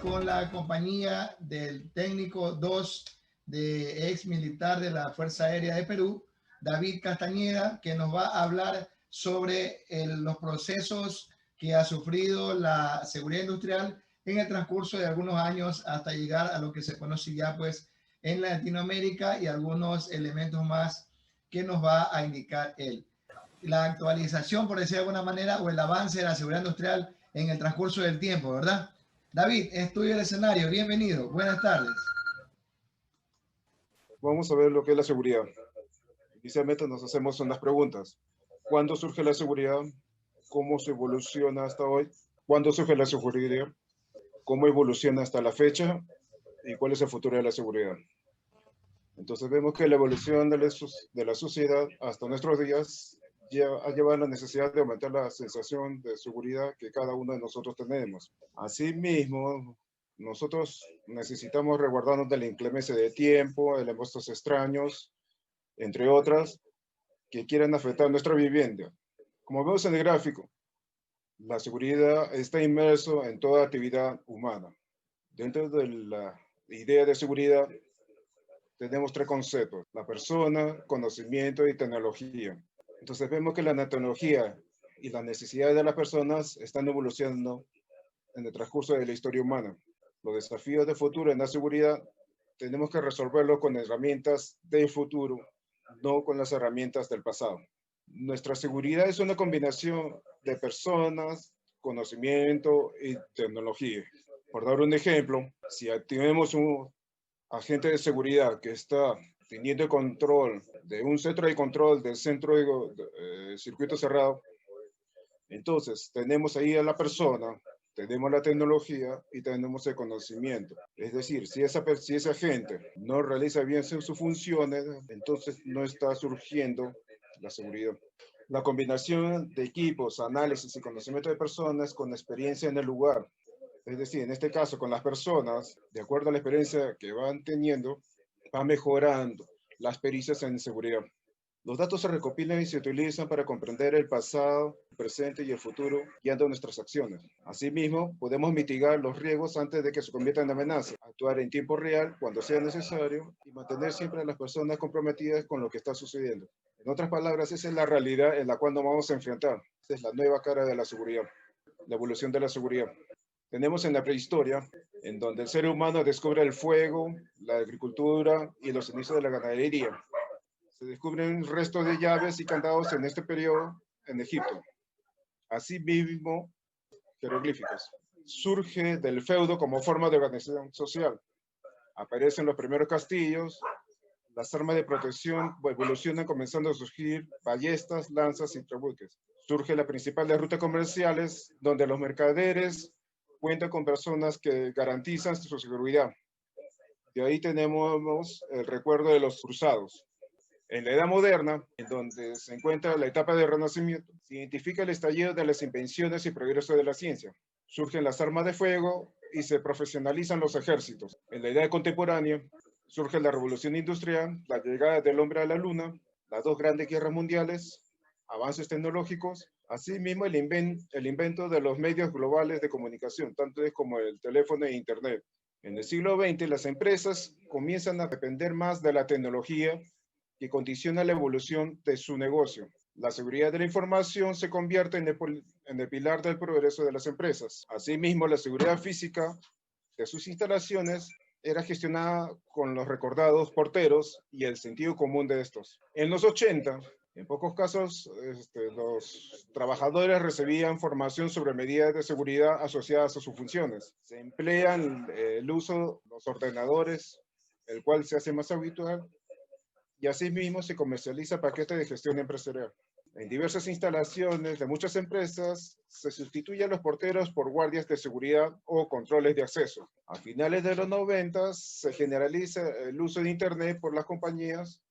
con la compañía del técnico 2 de ex militar de la Fuerza Aérea de Perú, David Castañeda, que nos va a hablar sobre los procesos que ha sufrido la seguridad industrial en el transcurso de algunos años hasta llegar a lo que se conoce ya pues en Latinoamérica y algunos elementos más que nos va a indicar él. La actualización, por decir de alguna manera, o el avance de la seguridad industrial en el transcurso del tiempo, ¿verdad? David, es tuyo el escenario. Bienvenido. Buenas tardes. Vamos a ver lo que es la seguridad. Inicialmente nos hacemos unas preguntas. ¿Cuándo surge la seguridad? ¿Cómo se evoluciona hasta hoy? ¿Cuándo surge la seguridad? ¿Cómo evoluciona hasta la fecha? ¿Y cuál es el futuro de la seguridad? Entonces vemos que la evolución de la sociedad hasta nuestros días ha llevado a la necesidad de aumentar la sensación de seguridad que cada uno de nosotros tenemos. Asimismo, nosotros necesitamos resguardarnos de la inclemencia de tiempo, de impuestos extraños, entre otras, que quieren afectar nuestra vivienda. Como vemos en el gráfico, la seguridad está inmerso en toda actividad humana. Dentro de la idea de seguridad, tenemos tres conceptos: la persona, conocimiento y tecnología. Entonces vemos que la tecnología y las necesidades de las personas están evolucionando en el transcurso de la historia humana. Los desafíos de futuro en la seguridad tenemos que resolverlos con herramientas del futuro, no con las herramientas del pasado. Nuestra seguridad es una combinación de personas, conocimiento y tecnología. Por dar un ejemplo, si activemos un agente de seguridad que está teniendo control de un centro de control del centro de circuito cerrado, entonces tenemos ahí a la persona, tenemos la tecnología y tenemos el conocimiento. Es decir, si ese agente no realiza bien sus funciones, entonces no está surgiendo la seguridad. La combinación de equipos, análisis y conocimiento de personas con experiencia en el lugar. Es decir, en este caso, con las personas, de acuerdo a la experiencia que van teniendo, va mejorando las pericias en seguridad. Los datos se recopilan y se utilizan para comprender el pasado, el presente y el futuro, guiando nuestras acciones. Asimismo, podemos mitigar los riesgos antes de que se conviertan en amenaza, actuar en tiempo real cuando sea necesario y mantener siempre a las personas comprometidas con lo que está sucediendo. En otras palabras, esa es la realidad en la cual nos vamos a enfrentar. Esta es la nueva cara de la seguridad, la evolución de la seguridad. Tenemos en la prehistoria, en donde el ser humano descubre el fuego, la agricultura y los inicios de la ganadería. Se descubren restos de llaves y candados en este periodo en Egipto. Asimismo, jeroglíficos. Surge del feudo como forma de organización social. Aparecen los primeros castillos, las armas de protección evolucionan comenzando a surgir ballestas, lanzas y trabuques. Surge la principal de rutas comerciales, donde los mercaderes cuentan con personas que garantizan su seguridad. De ahí tenemos el recuerdo de los cruzados. En la Edad Moderna, en donde se encuentra la etapa del Renacimiento, se identifica el estallido de las invenciones y progreso de la ciencia. Surgen las armas de fuego y se profesionalizan los ejércitos. En la Edad Contemporánea, surge la Revolución Industrial, la llegada del hombre a la Luna, las dos grandes guerras mundiales, avances tecnológicos, asimismo el invento de los medios globales de comunicación, tanto como el teléfono e Internet. En el siglo XX, las empresas comienzan a depender más de la tecnología que condiciona la evolución de su negocio. La seguridad de la información se convierte en el pilar del progreso de las empresas. Asimismo, la seguridad física de sus instalaciones era gestionada con los recordados porteros y el sentido común de estos. En los 80, en pocos casos, los trabajadores recibían formación sobre medidas de seguridad asociadas a sus funciones. Se emplean el uso de los ordenadores, el cual se hace más habitual, y asimismo se comercializa paquetes de gestión empresarial. En diversas instalaciones de muchas empresas se sustituyen los porteros por guardias de seguridad o controles de acceso. A finales de los 90 se generaliza el uso de Internet por las compañías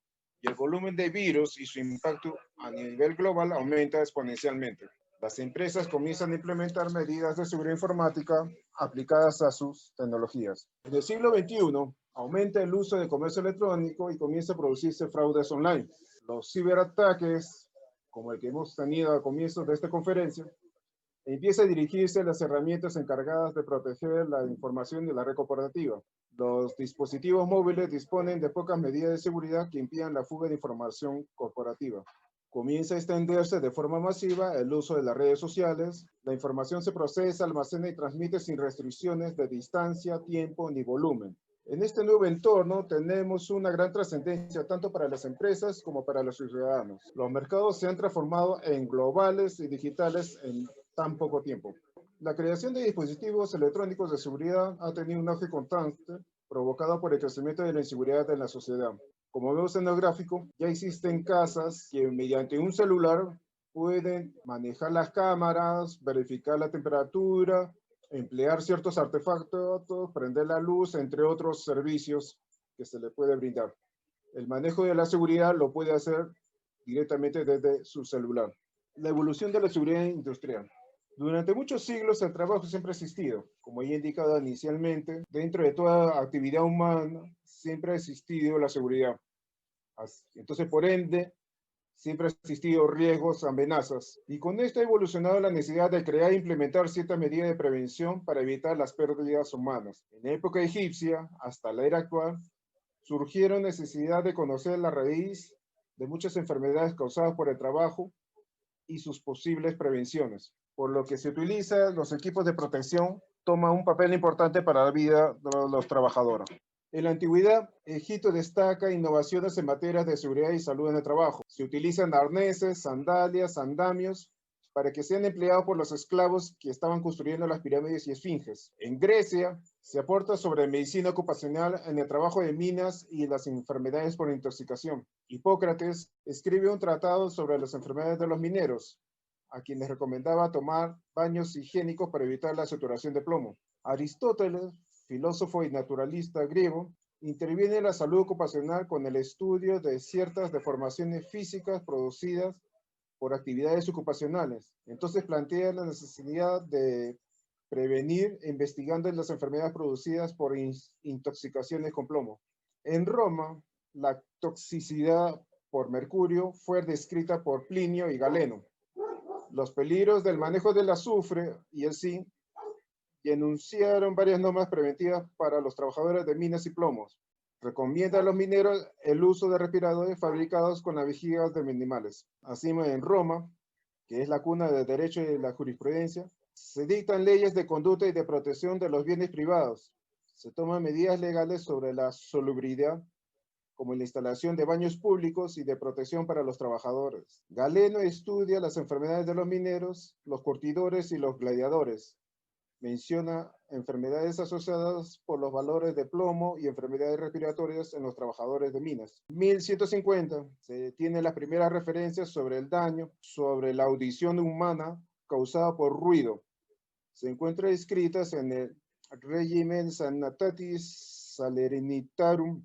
y el volumen de virus y su impacto a nivel global aumenta exponencialmente. Las empresas comienzan a implementar medidas de seguridad informática aplicadas a sus tecnologías. En el siglo XXI, aumenta el uso de comercio electrónico y comienza a producirse fraudes online. Los ciberataques, como el que hemos tenido a comienzos de esta conferencia, Empieza a dirigirse a las herramientas encargadas de proteger la información de la red corporativa. Los dispositivos móviles disponen de pocas medidas de seguridad que impidan la fuga de información corporativa. Comienza a extenderse de forma masiva el uso de las redes sociales. La información se procesa, almacena y transmite sin restricciones de distancia, tiempo ni volumen. En este nuevo entorno tenemos una gran trascendencia tanto para las empresas como para los ciudadanos. Los mercados se han transformado en globales y digitales en tan poco tiempo. La creación de dispositivos electrónicos de seguridad ha tenido un auge constante provocado por el crecimiento de la inseguridad en la sociedad. Como vemos en el gráfico, ya existen casas que mediante un celular pueden manejar las cámaras, verificar la temperatura, emplear ciertos artefactos, prender la luz, entre otros servicios que se le puede brindar. El manejo de la seguridad lo puede hacer directamente desde su celular. La evolución de la seguridad industrial. Durante muchos siglos el trabajo siempre ha existido. Como ya he indicado inicialmente, dentro de toda actividad humana siempre ha existido la seguridad. Entonces, por ende, siempre ha existido riesgos, amenazas. Y con esto ha evolucionado la necesidad de crear e implementar ciertas medidas de prevención para evitar las pérdidas humanas. En la época egipcia, hasta la era actual, surgieron necesidad de conocer la raíz de muchas enfermedades causadas por el trabajo y sus posibles prevenciones, por lo que se utilizan los equipos de protección, toman un papel importante para la vida de los trabajadores. En la antigüedad, Egipto destaca innovaciones en materia de seguridad y salud en el trabajo. Se utilizan arneses, sandalias, andamios, para que sean empleados por los esclavos que estaban construyendo las pirámides y esfinges. En Grecia, se aporta sobre medicina ocupacional en el trabajo de minas y las enfermedades por intoxicación. Hipócrates escribe un tratado sobre las enfermedades de los mineros, a quienes recomendaba tomar baños higiénicos para evitar la saturación de plomo. Aristóteles, filósofo y naturalista griego, interviene en la salud ocupacional con el estudio de ciertas deformaciones físicas producidas por actividades ocupacionales. Entonces plantea la necesidad de prevenir investigando las enfermedades producidas por intoxicaciones con plomo. En Roma, la toxicidad por mercurio fue descrita por Plinio y Galeno. Los peligros del manejo del azufre y el zinc, y enunciaron varias normas preventivas para los trabajadores de minas y plomos. Recomienda a los mineros el uso de respiradores fabricados con las vejigas de animales. Así en Roma, que es la cuna del derecho y de la jurisprudencia, se dictan leyes de conducta y de protección de los bienes privados. Se toman medidas legales sobre la salubridad, como la instalación de baños públicos y de protección para los trabajadores. Galeno estudia las enfermedades de los mineros, los curtidores y los gladiadores. Menciona enfermedades asociadas por los valores de plomo y enfermedades respiratorias en los trabajadores de minas. En 1150 se tiene las primeras referencias sobre el daño sobre la audición humana causada por ruido. Se encuentran escritas en el Regimen Sanitatis Salerinitarum,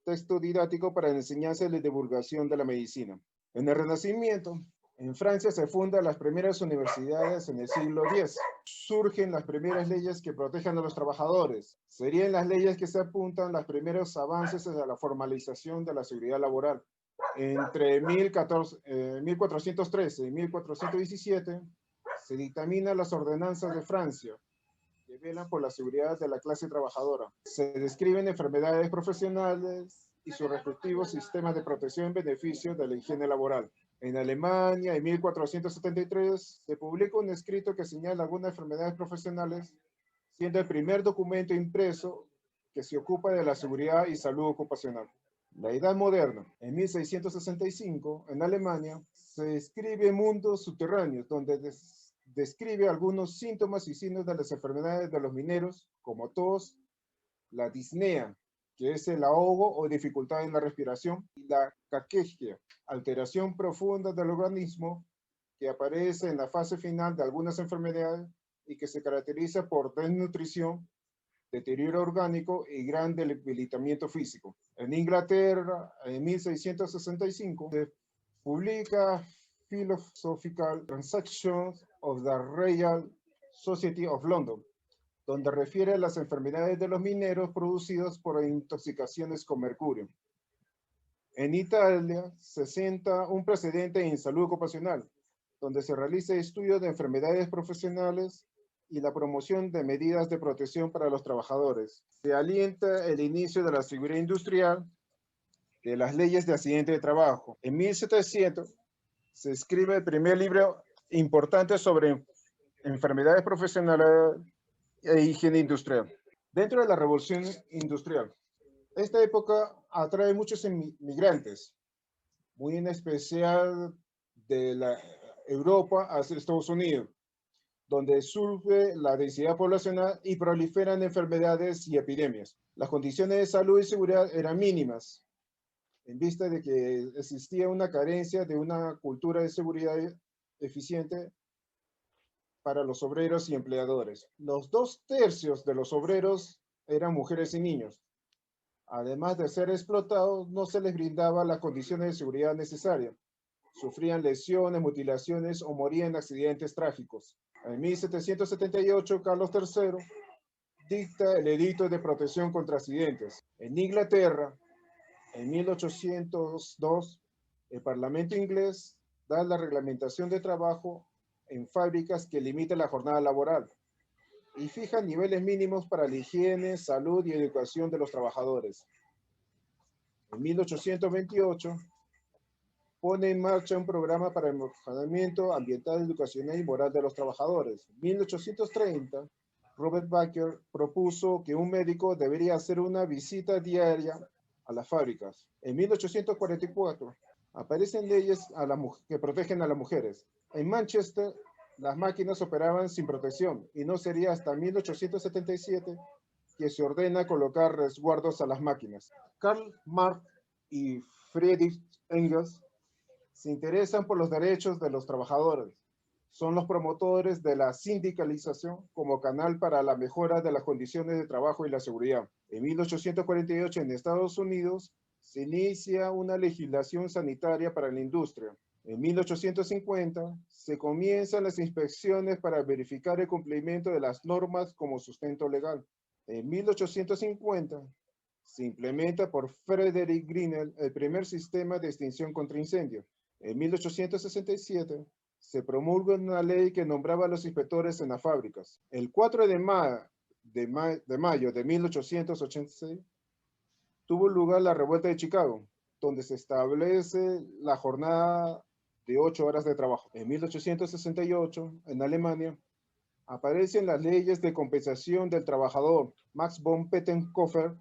texto didáctico para la enseñanza y la divulgación de la medicina. En el Renacimiento, en Francia se fundan las primeras universidades en el siglo X. Surgen las primeras leyes que protegen a los trabajadores. Serían las leyes que se apuntan los primeros avances hacia la formalización de la seguridad laboral. Entre 1413 y 1417 se dictaminan las ordenanzas de Francia, que velan por la seguridad de la clase trabajadora. Se describen enfermedades profesionales y sus respectivos sistemas de protección en beneficio de la higiene laboral. En Alemania, en 1473, se publica un escrito que señala algunas enfermedades profesionales, siendo el primer documento impreso que se ocupa de la seguridad y salud ocupacional. La Edad Moderna, en 1665, en Alemania, se describe mundos subterráneos, donde describe algunos síntomas y signos de las enfermedades de los mineros, como tos, la disnea, que es el ahogo o dificultad en la respiración, y la caquexia, alteración profunda del organismo que aparece en la fase final de algunas enfermedades y que se caracteriza por desnutrición, deterioro orgánico y gran debilitamiento físico. En Inglaterra, en 1665, se publica Philosophical Transactions of the Royal Society of London, donde refiere a las enfermedades de los mineros producidas por intoxicaciones con mercurio. En Italia se sienta un precedente en salud ocupacional, donde se realiza estudio de enfermedades profesionales y la promoción de medidas de protección para los trabajadores. Se alienta el inicio de la seguridad industrial, de las leyes de accidente de trabajo. En 1700 se escribe el primer libro importante sobre enfermedades profesionales e higiene industrial. Dentro de la revolución industrial, esta época atrae muchos inmigrantes, muy en especial de la Europa hacia Estados Unidos, donde surge la densidad poblacional y proliferan enfermedades y epidemias. Las condiciones de salud y seguridad eran mínimas, en vista de que existía una carencia de una cultura de seguridad eficiente para los obreros y empleadores. Los 2/3 de los obreros eran mujeres y niños. Además de ser explotados, no se les brindaba las condiciones de seguridad necesarias. Sufrían lesiones, mutilaciones o morían en accidentes trágicos. En 1778, Carlos III dicta el Edicto de Protección contra Accidentes. En Inglaterra, en 1802, el Parlamento inglés da la reglamentación de trabajo en fábricas que limita la jornada laboral y fija niveles mínimos para la higiene, salud y educación de los trabajadores. En 1828, pone en marcha un programa para el mejoramiento ambiental, educacional y moral de los trabajadores. En 1830, Robert Baker propuso que un médico debería hacer una visita diaria a las fábricas. En 1844, aparecen leyes que protegen a las mujeres. En Manchester, las máquinas operaban sin protección y no sería hasta 1877 que se ordena colocar resguardos a las máquinas. Karl Marx y Friedrich Engels se interesan por los derechos de los trabajadores. Son los promotores de la sindicalización como canal para la mejora de las condiciones de trabajo y la seguridad. En 1848, en Estados Unidos, se inicia una legislación sanitaria para la industria. En 1850, se comienzan las inspecciones para verificar el cumplimiento de las normas como sustento legal. En 1850, se implementa por Frederick Grinnell el primer sistema de extinción contra incendios. En 1867, se promulga una ley que nombraba a los inspectores en las fábricas. El 4 de mayo de 1886, tuvo lugar la revuelta de Chicago, donde se establece la jornada de 8 horas de trabajo. En 1868, en Alemania, aparecen las leyes de compensación del trabajador. Max von Pettenkofer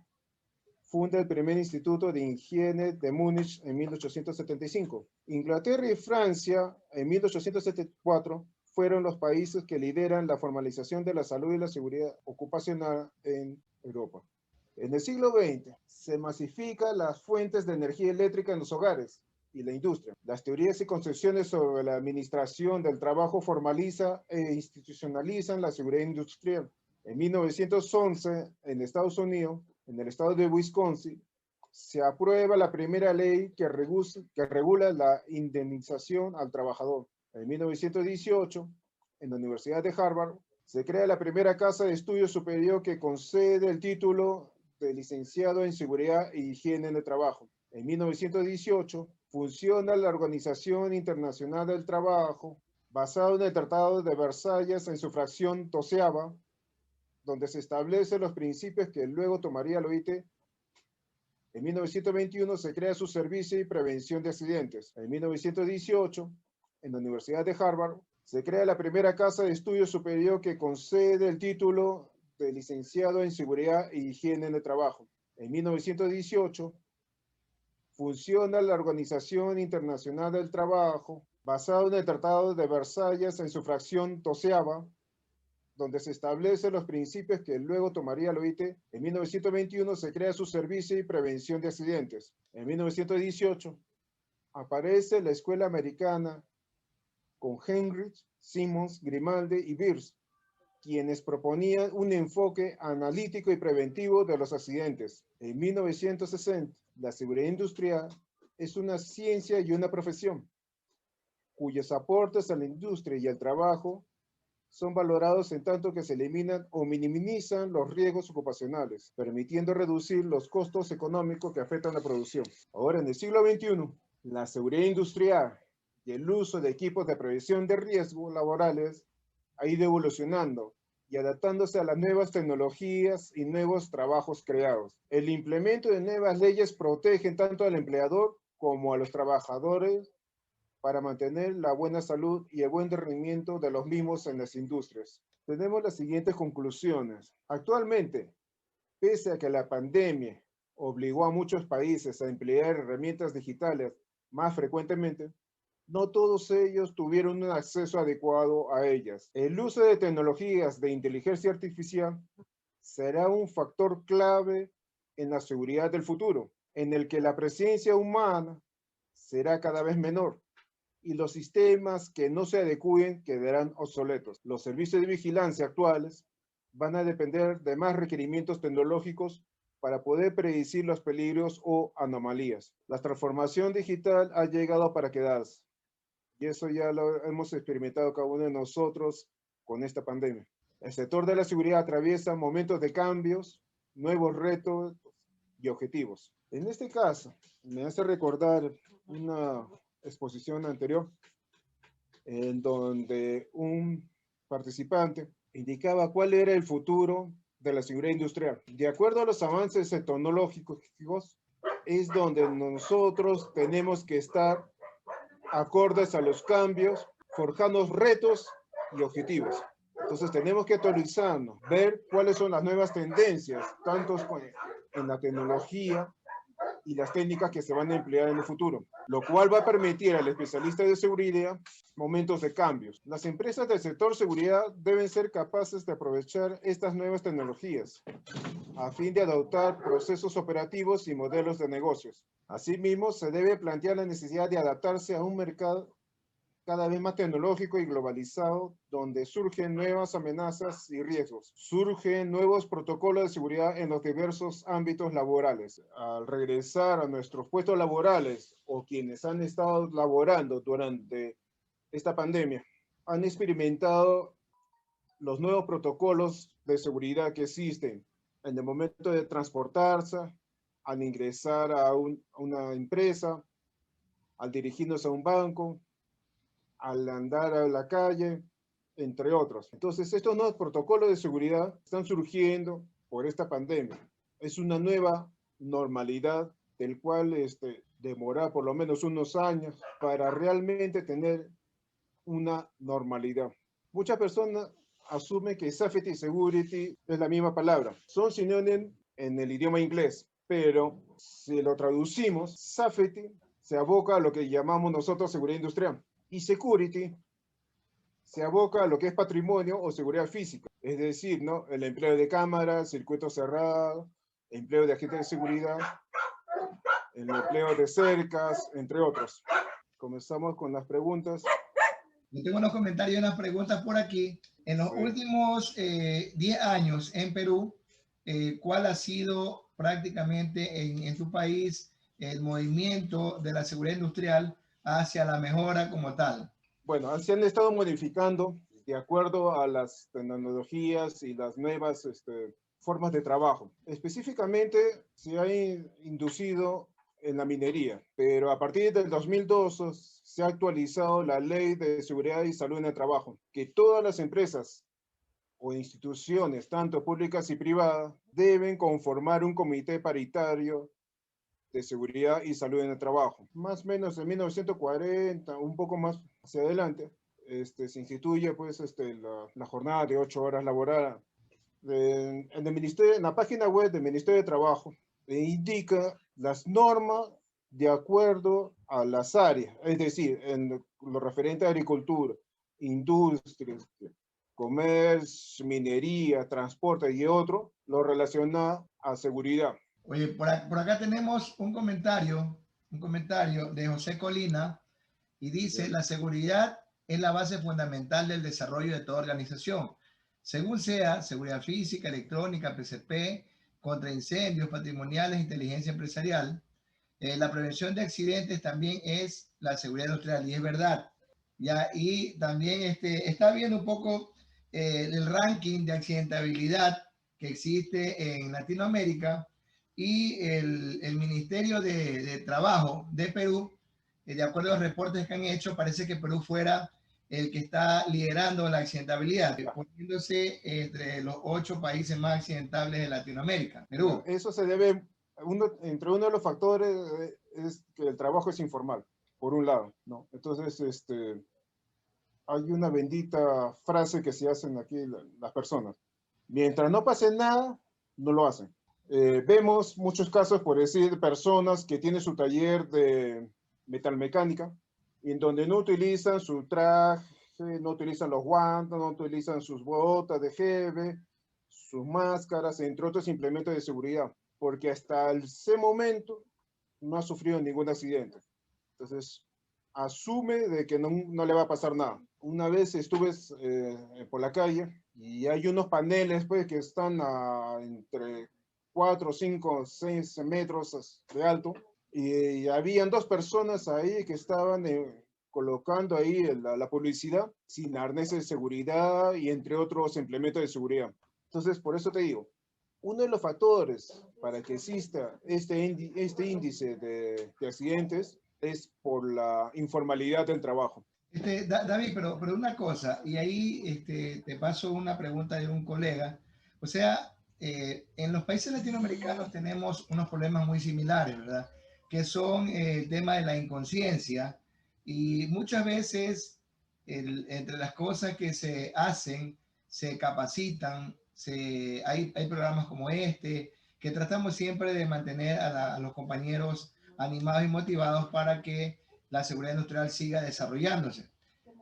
funda el primer instituto de higiene de Múnich en 1875. Inglaterra y Francia en 1874 fueron los países que lideran la formalización de la salud y la seguridad ocupacional en Europa. En el siglo XX se masifican las fuentes de energía eléctrica en los hogares y la industria. Las teorías y concepciones sobre la administración del trabajo formalizan e institucionalizan la seguridad industrial. En 1911, en Estados Unidos, en el estado de Wisconsin, se aprueba la primera ley que regula la indemnización al trabajador. En 1918, en la Universidad de Harvard, se crea la primera casa de estudio superior que concede el título de licenciado en seguridad e higiene en el trabajo. En 1918, funciona la Organización Internacional del Trabajo, basado en el Tratado de Versalles en su fracción 12ª, donde se establecen los principios que luego tomaría la OIT. En 1921 se crea su servicio y prevención de accidentes. En 1918, en la Universidad de Harvard, se crea la primera casa de estudio superior que concede el título de licenciado en seguridad e higiene en el trabajo. En 1918, funciona la Organización Internacional del Trabajo, basado en el Tratado de Versalles en su fracción 12ª, donde se establecen los principios que luego tomaría la OIT. En 1921 se crea su servicio y prevención de accidentes. En 1918 aparece la Escuela Americana con Heinrich, Simmons, Grimaldi y Beers, quienes proponían un enfoque analítico y preventivo de los accidentes. En 1960, la seguridad industrial es una ciencia y una profesión, cuyos aportes a la industria y al trabajo son valorados en tanto que se eliminan o minimizan los riesgos ocupacionales, permitiendo reducir los costos económicos que afectan la producción. Ahora, en el siglo XXI, la seguridad industrial y el uso de equipos de prevención de riesgos laborales ha ido evolucionando y adaptándose a las nuevas tecnologías y nuevos trabajos creados. El implemento de nuevas leyes protege tanto al empleador como a los trabajadores para mantener la buena salud y el buen rendimiento de los mismos en las industrias. Tenemos las siguientes conclusiones. Actualmente, pese a que la pandemia obligó a muchos países a emplear herramientas digitales más frecuentemente, no todos ellos tuvieron un acceso adecuado a ellas. El uso de tecnologías de inteligencia artificial será un factor clave en la seguridad del futuro, en el que la presencia humana será cada vez menor y los sistemas que no se adecúen quedarán obsoletos. Los servicios de vigilancia actuales van a depender de más requerimientos tecnológicos para poder predecir los peligros o anomalías. La transformación digital ha llegado para quedarse y eso ya lo hemos experimentado cada uno de nosotros con esta pandemia. El sector de la seguridad atraviesa momentos de cambios, nuevos retos y objetivos. En este caso, me hace recordar una exposición anterior en donde un participante indicaba cuál era el futuro de la seguridad industrial. De acuerdo a los avances tecnológicos, es donde nosotros tenemos que estar acordes a los cambios, forjando retos y objetivos. Entonces tenemos que actualizarnos, ver cuáles son las nuevas tendencias, tanto en la tecnología y las técnicas que se van a emplear en el futuro, lo cual va a permitir al especialista de seguridad momentos de cambios. Las empresas del sector seguridad deben ser capaces de aprovechar estas nuevas tecnologías a fin de adoptar procesos operativos y modelos de negocios. Asimismo, se debe plantear la necesidad de adaptarse a un mercado cada vez más tecnológico y globalizado, donde surgen nuevas amenazas y riesgos. Surgen nuevos protocolos de seguridad en los diversos ámbitos laborales. Al regresar a nuestros puestos laborales o quienes han estado laborando durante esta pandemia, han experimentado los nuevos protocolos de seguridad que existen en el momento de transportarse, al ingresar a una empresa, al dirigirnos a un banco, al andar a la calle, entre otros. Entonces, estos nuevos protocolos de seguridad están surgiendo por esta pandemia. Es una nueva normalidad del cual demora por lo menos unos años para realmente tener una normalidad. Muchas personas asumen que safety y security es la misma palabra. Son sinónimos en el idioma inglés, pero si lo traducimos, safety se aboca a lo que llamamos nosotros seguridad industrial y security se aboca a lo que es patrimonio o seguridad física, es decir, ¿no? El empleo de cámaras, circuito cerrado, empleo de agentes de seguridad, el empleo de cercas, entre otros. Comenzamos con las preguntas. Yo tengo unos comentarios y unas preguntas por aquí. En los últimos 10 años en Perú, ¿cuál ha sido prácticamente en tu país el movimiento de la seguridad industrial hacia la mejora como tal? Bueno, se han estado modificando de acuerdo a las tecnologías y las nuevas formas de trabajo. Específicamente se ha inducido en la minería, pero a partir del 2002 se ha actualizado la Ley de Seguridad y Salud en el Trabajo, que todas las empresas o instituciones, tanto públicas y privadas, deben conformar un comité paritario de seguridad y salud en el trabajo. Más o menos en 1940, un poco más hacia adelante, se instituye pues, la jornada de 8 horas laboradas. En el ministerio, en la página web del Ministerio de Trabajo, indica las normas de acuerdo a las áreas, es decir, en lo referente a agricultura, industria, comercio, minería, transporte y otro, lo relacionado a seguridad. Oye, por acá tenemos un comentario de José Colina y dice, la seguridad es la base fundamental del desarrollo de toda organización. Según sea, seguridad física, electrónica, PCP, contra incendios patrimoniales, inteligencia empresarial, la prevención de accidentes también es la seguridad industrial y es verdad. Ya, y también está viendo un poco el ranking de accidentabilidad que existe en Latinoamérica y el Ministerio de Trabajo de Perú de acuerdo a los reportes que han hecho, parece que Perú fuera el que está liderando la accidentabilidad, poniéndose entre los 8 países más accidentables de Latinoamérica. Perú. Eso se debe, entre uno de los factores es que el trabajo es informal, por un lado, ¿no? Entonces, hay una bendita frase que se hacen aquí las personas. Mientras no pase nada, no lo hacen. Vemos muchos casos, por decir, personas que tienen su taller de metalmecánica, en donde no utilizan su traje, no utilizan los guantes, no utilizan sus botas de jefe, sus máscaras, entre otros implementos de seguridad, porque hasta ese momento no ha sufrido ningún accidente. Entonces, asume de que no le va a pasar nada. Una vez estuve por la calle y hay unos paneles pues, que están entre 4, 5, 6 metros de alto y habían 2 personas ahí que estaban colocando ahí la publicidad sin arnés de seguridad y entre otros implementos de seguridad. Entonces, por eso te digo, uno de los factores para que exista este índice de accidentes es por la informalidad del trabajo. David, pero una cosa, y ahí te paso una pregunta de un colega. O sea, en los países latinoamericanos tenemos unos problemas muy similares, ¿verdad? Que son el tema de la inconsciencia y muchas veces entre las cosas que se hacen, se capacitan, hay programas como este, que tratamos siempre de mantener a los compañeros animados y motivados para que la seguridad industrial siga desarrollándose.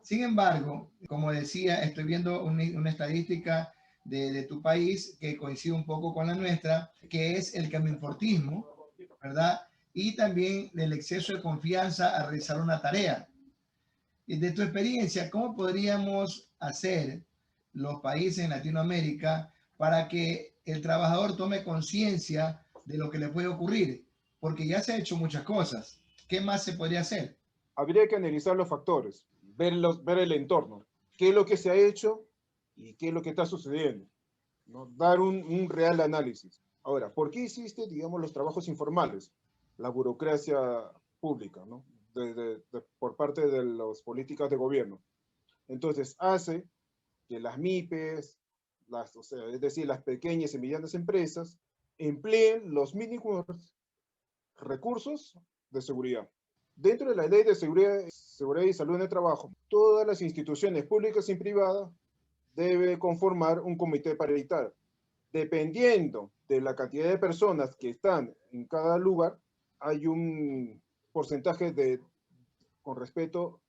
Sin embargo, como decía, estoy viendo una estadística de tu país que coincide un poco con la nuestra, que es el camioinfortismo, ¿verdad? Y también el exceso de confianza al realizar una tarea. Y de tu experiencia, ¿cómo podríamos hacer los países en Latinoamérica para que el trabajador tome conciencia de lo que le puede ocurrir? Porque ya se ha hecho muchas cosas. ¿Qué más se podría hacer? Habría que analizar los factores, ver el entorno, qué es lo que se ha hecho y qué es lo que está sucediendo, ¿no? Dar un real análisis. Ahora, ¿por qué existe, digamos, los trabajos informales? La burocracia pública, ¿no? Por parte de las políticas de gobierno. Entonces, hace que las MIPES, o sea, es decir, las pequeñas y medianas empresas, empleen los mínimos recursos de seguridad. Dentro de la Ley de Seguridad y Salud en el Trabajo, todas las instituciones públicas y privadas deben conformar un comité paritario. Dependiendo de la cantidad de personas que están en cada lugar, hay un porcentaje con respecto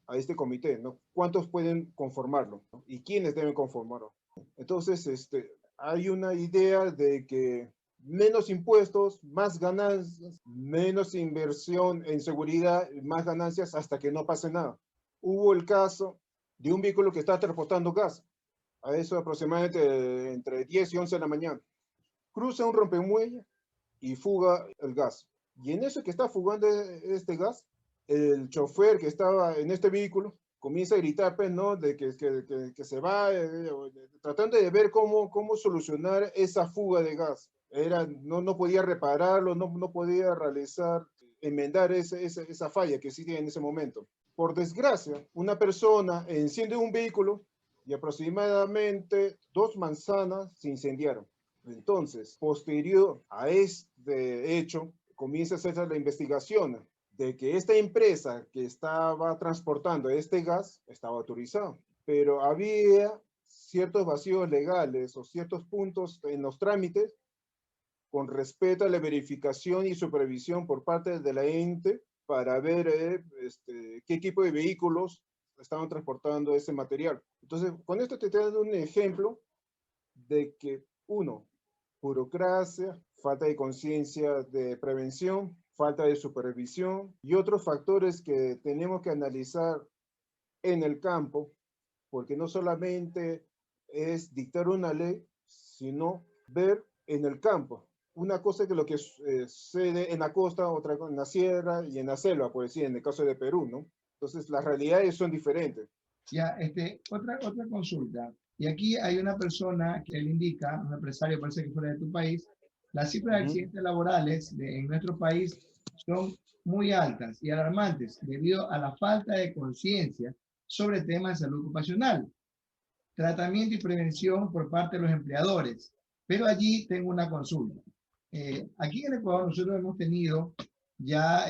a este comité, ¿no? ¿Cuántos pueden conformarlo? ¿No? ¿Y quiénes deben conformarlo? Entonces, hay una idea de que menos impuestos, más ganancias, menos inversión en seguridad, más ganancias hasta que no pase nada. Hubo el caso de un vehículo que está transportando gas, a eso aproximadamente entre 10 y 11 de la mañana. Cruza un rompemuelle y fuga el gas. Y en eso que está fugando este gas, el chofer que estaba en este vehículo comienza a gritar, pues, ¿no? De que se va, tratando de ver cómo solucionar esa fuga de gas. No podía repararlo, no podía enmendar esa falla que existía en ese momento. Por desgracia, una persona enciende un vehículo y aproximadamente 2 manzanas se incendiaron. Entonces, posterior a este hecho, comienza a hacerse la investigación de que esta empresa que estaba transportando este gas estaba autorizada, pero había ciertos vacíos legales o ciertos puntos en los trámites con respecto a la verificación y supervisión por parte de la ente para ver qué tipo de vehículos estaban transportando ese material. Entonces, con esto te estoy dando un ejemplo de que, uno, burocracia, falta de conciencia de prevención, falta de supervisión y otros factores que tenemos que analizar en el campo, porque no solamente es dictar una ley, sino ver en el campo. Una cosa es que lo que sucede en la costa, otra en la sierra y en la selva, por decir, en el caso de Perú, ¿no? Entonces, las realidades son diferentes. Ya, otra consulta. Y aquí hay una persona que le indica, un empresario, parece que fuera de tu país, las cifras de accidentes laborales en nuestro país son muy altas y alarmantes debido a la falta de conciencia sobre temas de salud ocupacional, tratamiento y prevención por parte de los empleadores. Pero allí tengo una consulta. Aquí en Ecuador nosotros hemos tenido ya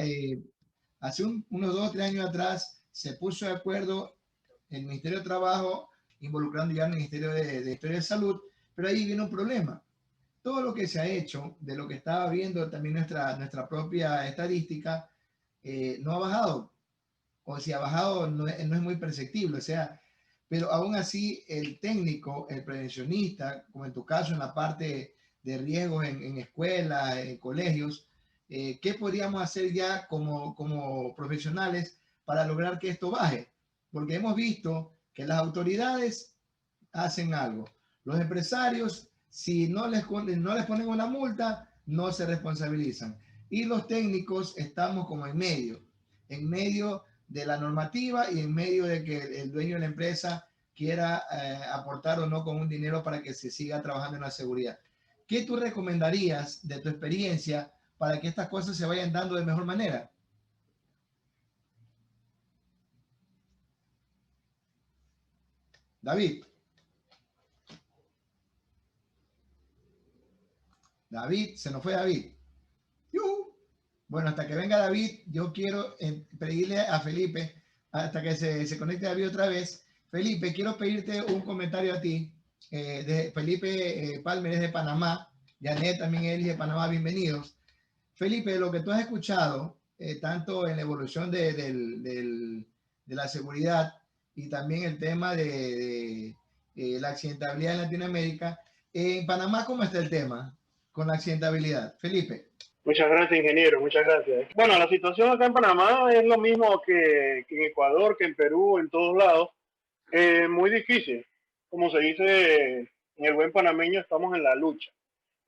hace unos 2 o 3 años atrás se puso de acuerdo el Ministerio de Trabajo involucrando ya al Ministerio de Salud, pero ahí viene un problema. Todo lo que se ha hecho, de lo que estaba viendo también nuestra propia estadística, no ha bajado, o si ha bajado no es muy perceptible, o sea, pero aún así el técnico, el prevencionista, como en tu caso en la parte de riesgos en escuelas, en colegios, ¿qué podríamos hacer ya como profesionales para lograr que esto baje? Porque hemos visto que las autoridades hacen algo. Los empresarios, si no les ponen una multa, no se responsabilizan. Y los técnicos estamos como en medio de la normativa y en medio de que el dueño de la empresa quiera aportar o no con un dinero para que se siga trabajando en la seguridad. ¿Qué tú recomendarías de tu experiencia para que estas cosas se vayan dando de mejor manera? David. David, se nos fue David. ¡Yuhu! Bueno, hasta que venga David, yo quiero pedirle a Felipe, hasta que se conecte David otra vez. Felipe, quiero pedirte un comentario a ti. De Felipe Palmer es de Panamá. Janet también es de Panamá. Bienvenidos. Felipe, lo que tú has escuchado, tanto en la evolución de la seguridad y también el tema de la accidentabilidad en Latinoamérica, en Panamá, ¿cómo está el tema con la accidentabilidad? Felipe. Muchas gracias, ingeniero, muchas gracias. Bueno, la situación acá en Panamá es lo mismo que en Ecuador, que en Perú, en todos lados. Muy difícil. Como se dice en el buen panameño, estamos en la lucha,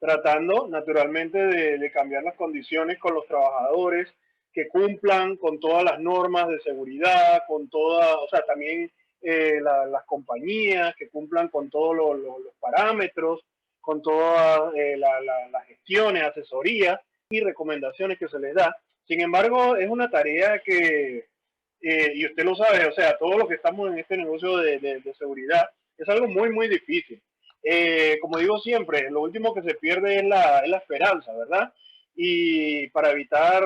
tratando naturalmente de cambiar las condiciones con los trabajadores, que cumplan con todas las normas de seguridad, con todas, o sea, también las compañías que cumplan con todos los parámetros, con todas las gestiones, asesorías y recomendaciones que se les da. Sin embargo, es una tarea que, y usted lo sabe, o sea, todos los que estamos en este negocio de seguridad, es algo muy, muy difícil. Como digo siempre, lo último que se pierde es la esperanza, ¿verdad? Y para evitar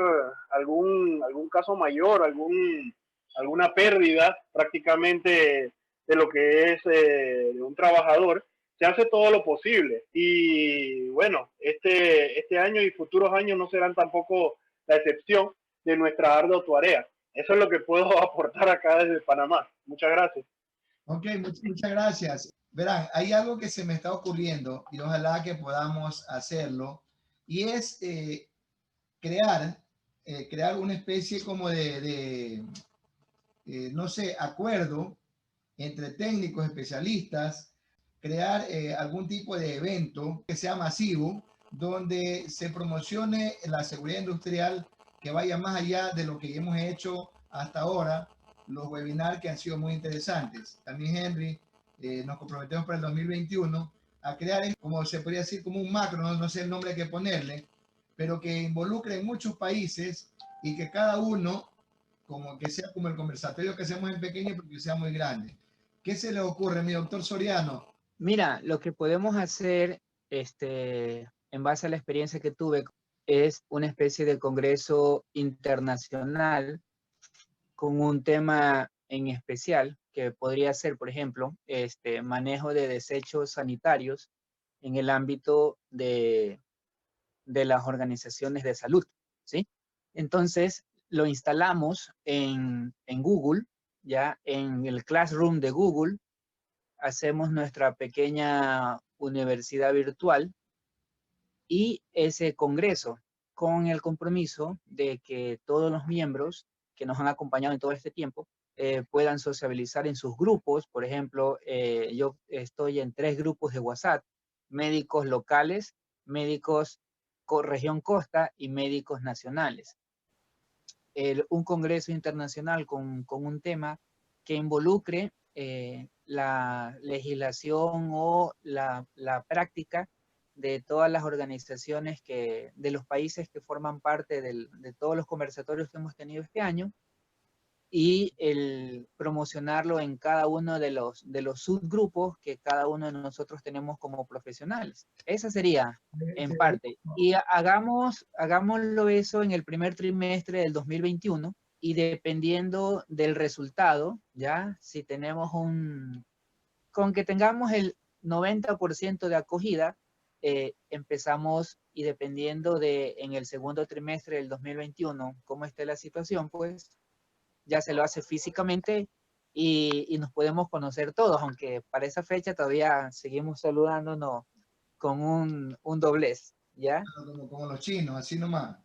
algún caso mayor, alguna pérdida prácticamente de lo que es de un trabajador, se hace todo lo posible. Y bueno, este año y futuros años no serán tampoco la excepción de nuestra ardua tarea. Eso es lo que puedo aportar acá desde Panamá. Muchas gracias. Ok, muchas gracias. Verán, hay algo que se me está ocurriendo y ojalá que podamos hacerlo, y es crear una especie como no sé, acuerdo entre técnicos, especialistas, crear algún tipo de evento que sea masivo, donde se promocione la seguridad industrial que vaya más allá de lo que hemos hecho hasta ahora, los webinars que han sido muy interesantes. También Henry, nos comprometemos para el 2021 a crear, como se podría decir, como un macro, no sé el nombre que ponerle, pero que involucre en muchos países y que cada uno, como que sea como el conversatorio que hacemos en pequeño, pero que sea muy grande. ¿Qué se le ocurre, mi doctor Soriano? Mira, lo que podemos hacer, en base a la experiencia que tuve, es una especie de congreso internacional con un tema en especial, que podría ser, por ejemplo, manejo de desechos sanitarios en el ámbito de las organizaciones de salud, ¿sí? Entonces, lo instalamos en Google, ya en el Classroom de Google, hacemos nuestra pequeña universidad virtual y ese congreso con el compromiso de que todos los miembros que nos han acompañado en todo este tiempo puedan sociabilizar en sus grupos. Por ejemplo, yo estoy en 3 grupos de WhatsApp: médicos locales, médicos región costa y médicos nacionales. Un congreso internacional con un tema que involucre la legislación o la práctica de todas las organizaciones de los países que forman parte de todos los conversatorios que hemos tenido este año, y el promocionarlo en cada uno de los subgrupos que cada uno de nosotros tenemos como profesionales. Esa sería en parte. Y hagámoslo eso en el primer trimestre del 2021, y dependiendo del resultado, ya, si tenemos con que tengamos el 90% de acogida, empezamos, y dependiendo en el segundo trimestre del 2021, cómo esté la situación, pues ya se lo hace físicamente y nos podemos conocer todos, aunque para esa fecha todavía seguimos saludándonos con un doblez, ¿ya? Como los chinos, así nomás.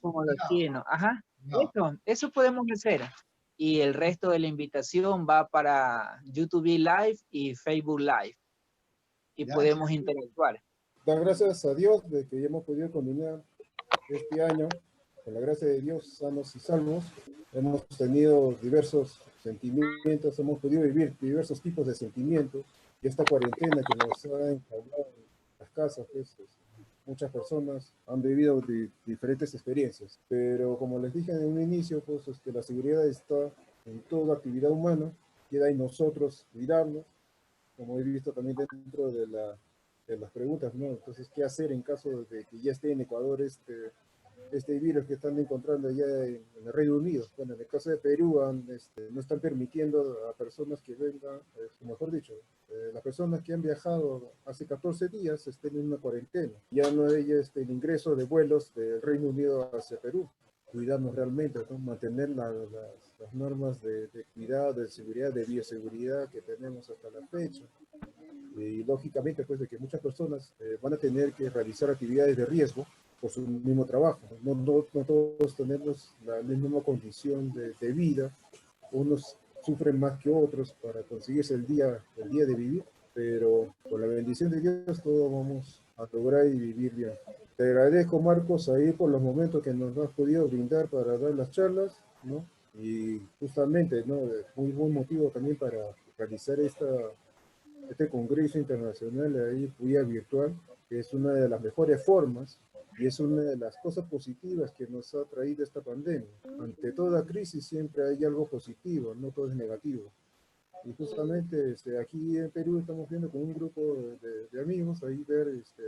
Como los chinos, ajá. No. Eso podemos hacer. Y el resto de la invitación va para YouTube Live y Facebook Live. Y Ya, podemos interactuar. Dan gracias a Dios de que ya hemos podido combinar este año, con la gracia de Dios, sanos y salvos. Hemos tenido diversos sentimientos, hemos podido vivir diversos tipos de sentimientos. Y esta cuarentena que nos ha enjaulado en las casas, pues, muchas personas han vivido diferentes experiencias. Pero como les dije en un inicio, pues la seguridad está en toda actividad humana, queda en nosotros cuidarnos, como he visto también dentro de las preguntas, ¿no? Entonces, ¿qué hacer en caso de que ya esté en Ecuador este virus que están encontrando allá en el Reino Unido? Bueno, en el caso de Perú, no están permitiendo a personas que vengan, mejor dicho, las personas que han viajado hace 14 días estén en una cuarentena. Ya no hay el ingreso de vuelos del Reino Unido hacia Perú. Cuidarnos realmente, ¿no? Mantener las normas de cuidado, de seguridad, de bioseguridad que tenemos hasta la fecha. Y lógicamente, pues, de que muchas personas van a tener que realizar actividades de riesgo por su mismo trabajo. No todos tenemos la misma condición de vida. Unos sufren más que otros para conseguirse el día de vivir, pero con la bendición de Dios todos vamos a lograr y vivir bien. Te agradezco, Marcos, ahí por los momentos que nos has podido brindar para dar las charlas, ¿no? Y justamente, ¿no? Muy buen motivo también para realizar este congreso internacional ahí vía virtual, que es una de las mejores formas y es una de las cosas positivas que nos ha traído esta pandemia. Ante toda crisis siempre hay algo positivo, no todo es negativo. Y justamente aquí en Perú estamos viendo con un grupo de amigos ahí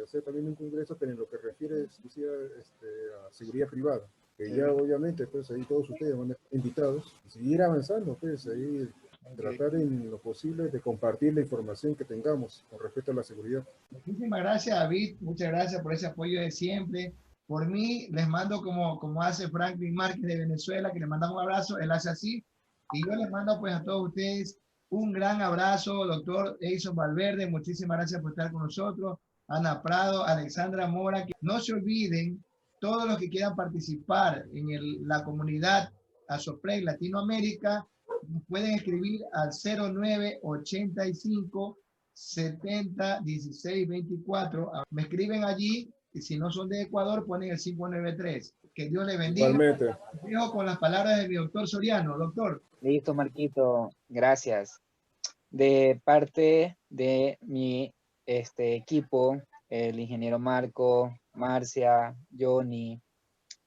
hacer también un congreso, pero en lo que refiere a seguridad privada, que ya obviamente pues ahí todos ustedes van a estar invitados y seguir avanzando, pues ahí tratar en lo posible de compartir la información que tengamos con respecto a la seguridad. Muchísimas gracias, David. Muchas gracias por ese apoyo de siempre. Por mí, les mando como hace Franklin Márquez de Venezuela, que le mandamos un abrazo. Él hace así. Y yo les mando pues a todos ustedes un gran abrazo, doctor Edison Valverde. Muchísimas gracias por estar con nosotros. Ana Prado, Alexandra Mora. Que no se olviden, todos los que quieran participar en la comunidad ASOPREC Latinoamérica, pueden escribir al 0985 70 16 24. Me escriben allí y si no son de Ecuador ponen el 593. Que Dios les bendiga. Igualmente. Dejo con las palabras de mi doctor Soriano. Doctor. Listo, Marquito. Gracias. De parte de mi equipo, el ingeniero Marco, Marcia, Johnny,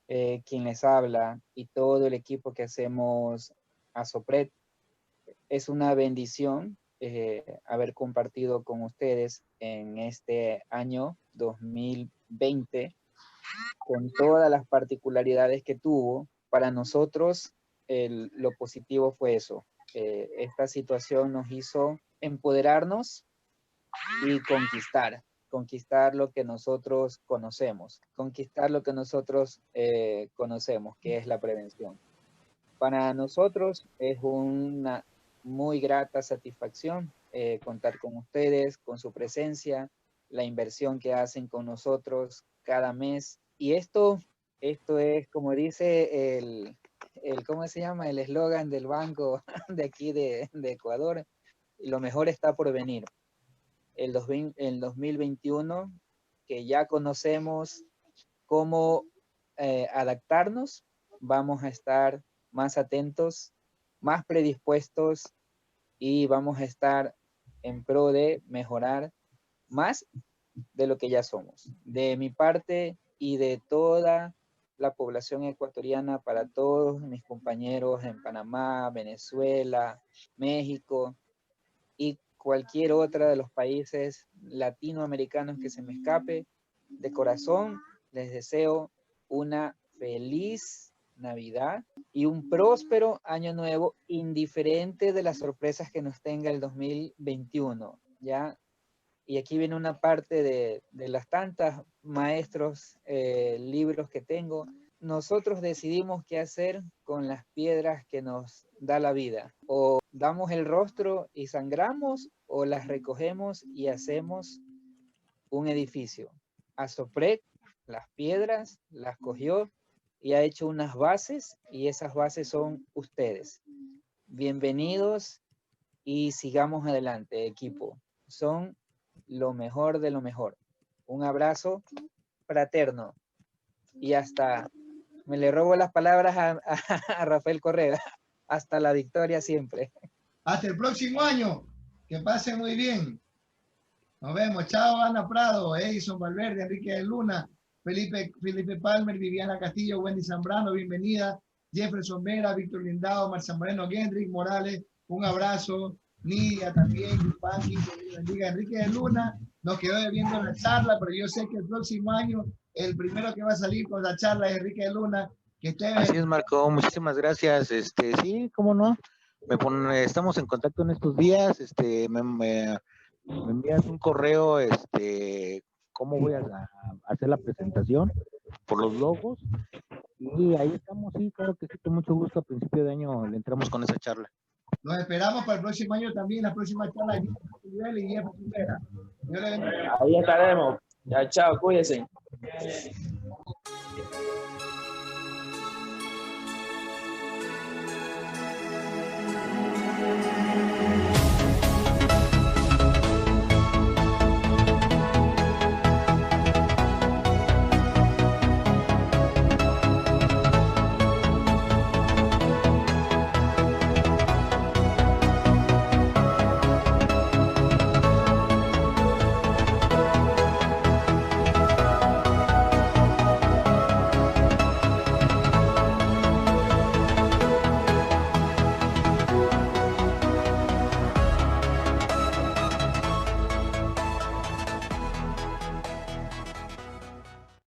quien les habla, y todo el equipo que hacemos ASOPRED, es una bendición haber compartido con ustedes en este año 2020, con todas las particularidades que tuvo. Para nosotros, lo positivo fue eso. Esta situación nos hizo empoderarnos y conquistar lo que nosotros conocemos, que es la prevención. Para nosotros es una muy grata satisfacción contar con ustedes, con su presencia, la inversión que hacen con nosotros cada mes. Y esto es, como dice ¿cómo se llama? El eslogan del banco de aquí de Ecuador: lo mejor está por venir. El 2021, que ya conocemos cómo adaptarnos, vamos a estar más atentos, más predispuestos, y vamos a estar en pro de mejorar más de lo que ya somos. De mi parte y de toda la población ecuatoriana, para todos mis compañeros en Panamá, Venezuela, México y cualquier otra de los países latinoamericanos que se me escape, de corazón les deseo una feliz Navidad y un próspero año nuevo, indiferente de las sorpresas que nos tenga el 2021, ¿ya? Y aquí viene una parte de las tantas maestros, libros que tengo. Nosotros decidimos qué hacer con las piedras que nos da la vida. O damos el rostro y sangramos, o las recogemos y hacemos un edificio. Azoprec, las piedras, las cogió y ha hecho unas bases, y esas bases son ustedes. Bienvenidos y sigamos adelante, equipo. Son lo mejor de lo mejor. Un abrazo fraterno. Y hasta, me le robo las palabras a Rafael Correa. Hasta la victoria siempre. Hasta el próximo año. Que pasen muy bien. Nos vemos. Chao, Ana Prado, Edison Valverde, Enrique de Luna, Felipe Palmer, Viviana Castillo, Wendy Zambrano, bienvenida. Jefferson Vera, Víctor Lindao, Marcia Moreno, Gendrick Morales, un abrazo. Nidia también, Yupanqui, que Dios bendiga. Enrique de Luna nos quedó debiendo la charla, pero yo sé que el próximo año el primero que va a salir con la charla es Enrique de Luna. Que esté... Así es, Marco, muchísimas gracias. Sí, cómo no. Estamos en contacto en estos días. Me envías un correo, cómo voy a hacer la presentación por los logos. Y ahí estamos, sí, claro que sí, con mucho gusto. A principio de año le entramos con esa charla. Los esperamos para el próximo año también, la próxima charla de nivel y Jefferson Vera. Ahí estaremos. Ya, chao, cuídense.